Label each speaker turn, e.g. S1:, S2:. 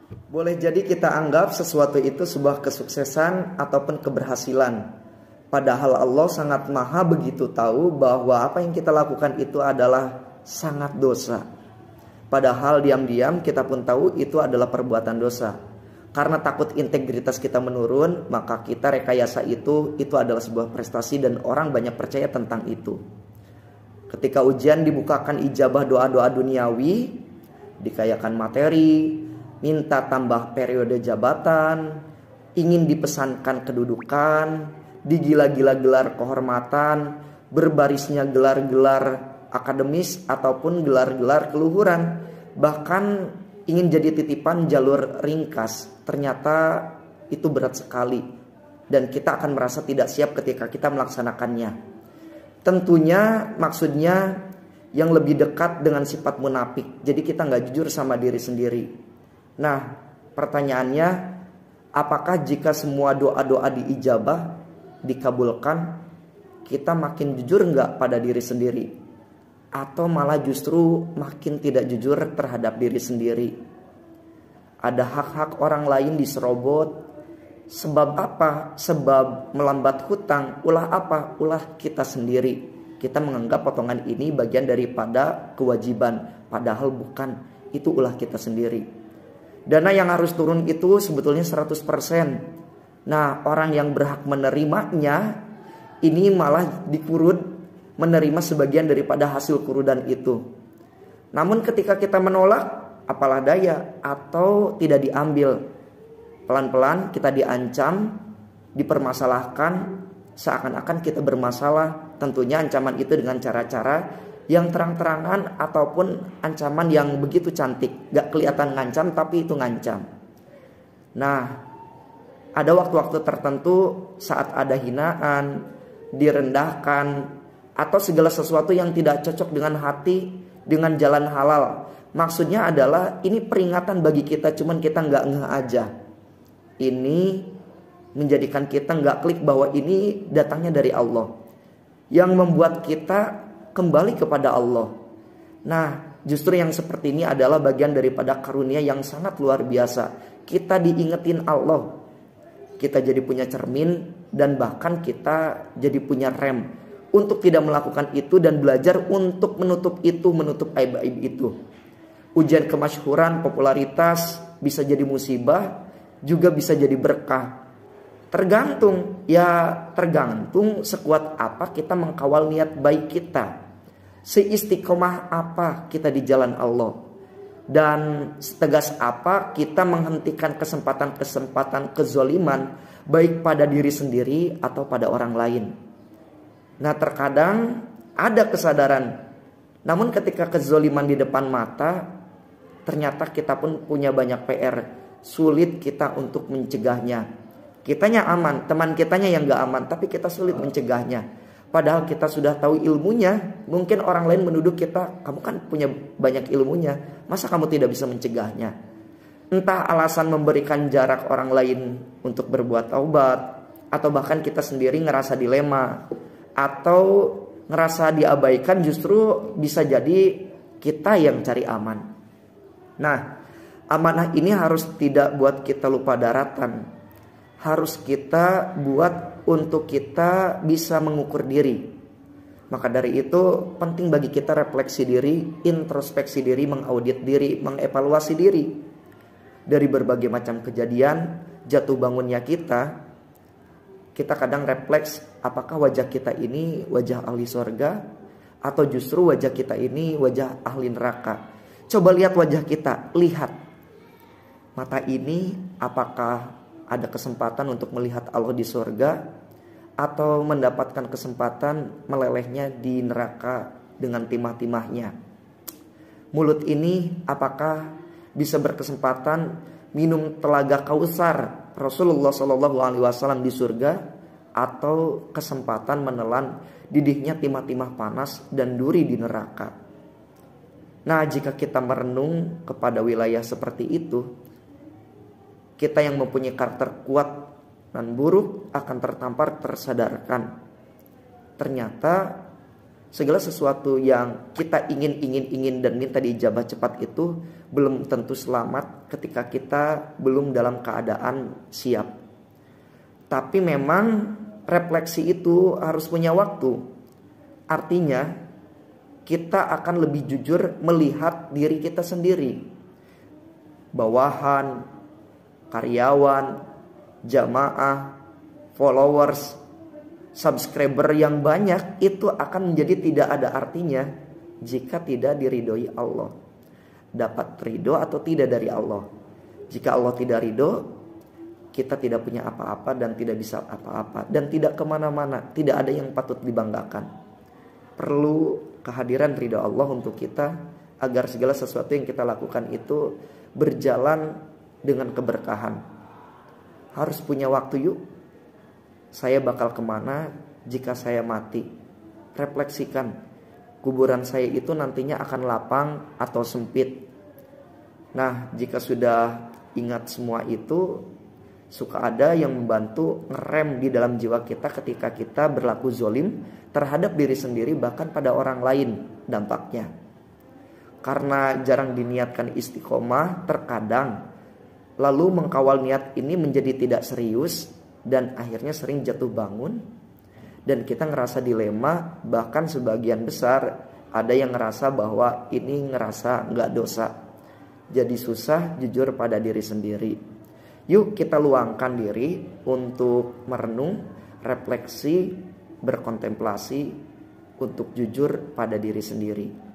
S1: Boleh jadi kita anggap sesuatu itu sebuah kesuksesan ataupun keberhasilan. Padahal Allah sangat maha begitu tahu bahwa apa yang kita lakukan itu adalah sangat dosa. Padahal diam-diam kita pun tahu itu adalah perbuatan dosa. Karena takut integritas kita menurun, maka kita rekayasa itu adalah sebuah prestasi dan orang banyak percaya tentang itu. Ketika ujian dibukakan ijabah doa-doa duniawi, dikayakan materi, minta tambah periode jabatan, ingin dipesankan kedudukan, digila-gila gelar kehormatan, berbarisnya gelar-gelar akademis ataupun gelar-gelar keluhuran, bahkan ingin jadi titipan jalur ringkas. Ternyata itu berat sekali dan kita akan merasa tidak siap ketika kita melaksanakannya. Tentunya maksudnya yang lebih dekat dengan sifat munafik. Jadi kita nggak jujur sama diri sendiri. Nah, pertanyaannya, apakah jika semua doa-doa diijabah, dikabulkan, kita makin jujur nggak pada diri sendiri? Atau malah justru makin tidak jujur terhadap diri sendiri? Ada hak-hak orang lain diserobot. Sebab apa? Sebab melambat hutang. Ulah apa? Ulah kita sendiri. Kita menganggap potongan ini bagian daripada kewajiban. Padahal bukan. Itu ulah kita sendiri. Dana yang harus turun itu sebetulnya 100%. Nah, orang yang berhak menerimanya ini malah dikurut, menerima sebagian daripada hasil kurudan itu. Namun ketika kita menolak, apalah daya, atau tidak diambil, pelan-pelan kita diancam, dipermasalahkan, seakan-akan kita bermasalah. Tentunya ancaman itu dengan cara-cara yang terang-terangan ataupun ancaman yang begitu cantik. Gak kelihatan ngancam tapi itu ngancam. Nah, ada waktu-waktu tertentu saat ada hinaan, direndahkan, atau segala sesuatu yang tidak cocok dengan hati, dengan jalan halal. Maksudnya adalah ini peringatan bagi kita, cuman kita gak ngeh aja. Ini menjadikan kita gak klik bahwa ini datangnya dari Allah, yang membuat kita kembali kepada Allah. Nah, justru yang seperti ini adalah bagian daripada karunia yang sangat luar biasa. Kita diingetin Allah, kita jadi punya cermin, dan bahkan kita jadi punya rem untuk tidak melakukan itu dan belajar untuk menutup itu, menutup aib-aib itu. Ujian kemasyhuran, popularitas bisa jadi musibah, juga bisa jadi berkah. Tergantung sekuat apa kita mengkawal niat baik kita, seistiqomah apa kita di jalan Allah, dan setegas apa kita menghentikan kesempatan-kesempatan kezoliman baik pada diri sendiri atau pada orang lain. Nah, terkadang ada kesadaran, namun ketika kezoliman di depan mata, ternyata kita pun punya banyak PR. Sulit kita untuk mencegahnya. Kitanya aman, teman kitanya yang gak aman, tapi kita sulit mencegahnya. Padahal kita sudah tahu ilmunya. Mungkin orang lain menuduh kita, kamu kan punya banyak ilmunya, masa kamu tidak bisa mencegahnya? Entah alasan memberikan jarak orang lain untuk berbuat taubat, atau bahkan kita sendiri ngerasa dilema, atau ngerasa diabaikan, justru bisa jadi kita yang cari aman. Nah, amanah ini harus tidak buat kita lupa daratan, harus kita buat untuk kita bisa mengukur diri. Maka dari itu penting bagi kita refleksi diri, introspeksi diri, mengaudit diri, mengevaluasi diri. Dari berbagai macam kejadian, jatuh bangunnya kita kadang refleks, apakah wajah kita ini wajah ahli surga, atau justru wajah kita ini wajah ahli neraka. Coba lihat wajah kita, lihat mata ini, apakah ada kesempatan untuk melihat Allah di surga, atau mendapatkan kesempatan melelehnya di neraka dengan timah-timahnya. Mulut ini apakah bisa berkesempatan minum telaga Kausar Rasulullah SAW di surga, atau kesempatan menelan didihnya timah-timah panas dan duri di neraka. Nah, jika kita merenung kepada wilayah seperti itu, kita yang mempunyai karakter kuat dan buruk akan tertampar tersadarkan. Ternyata Segala sesuatu yang kita ingin dan minta diijabah cepat itu belum tentu selamat ketika kita belum dalam keadaan siap. Tapi memang refleksi itu harus punya waktu. Artinya kita akan lebih jujur melihat diri kita sendiri. Bawahan, karyawan, jamaah, followers, subscriber yang banyak itu akan menjadi tidak ada artinya jika tidak diridhoi Allah. Dapat ridho atau tidak dari Allah. Jika Allah tidak ridho, kita tidak punya apa-apa dan tidak bisa apa-apa dan tidak kemana-mana, tidak ada yang patut dibanggakan. Perlu kehadiran ridho Allah untuk kita agar segala sesuatu yang kita lakukan itu berjalan dengan keberkahan. Harus punya waktu yuk. Saya bakal kemana jika saya mati? Refleksikan, kuburan saya itu nantinya akan lapang atau sempit. Nah, jika sudah ingat semua itu, suka ada yang membantu ngerem di dalam jiwa kita ketika kita berlaku zolim terhadap diri sendiri, bahkan pada orang lain dampaknya. Karena jarang diniatkan istiqomah, terkadang lalu mengkawal niat ini menjadi tidak serius dan akhirnya sering jatuh bangun. Dan kita ngerasa dilema, bahkan sebagian besar ada yang ngerasa bahwa ini ngerasa nggak dosa. Jadi susah jujur pada diri sendiri. Yuk kita luangkan diri untuk merenung, refleksi, berkontemplasi untuk jujur pada diri sendiri.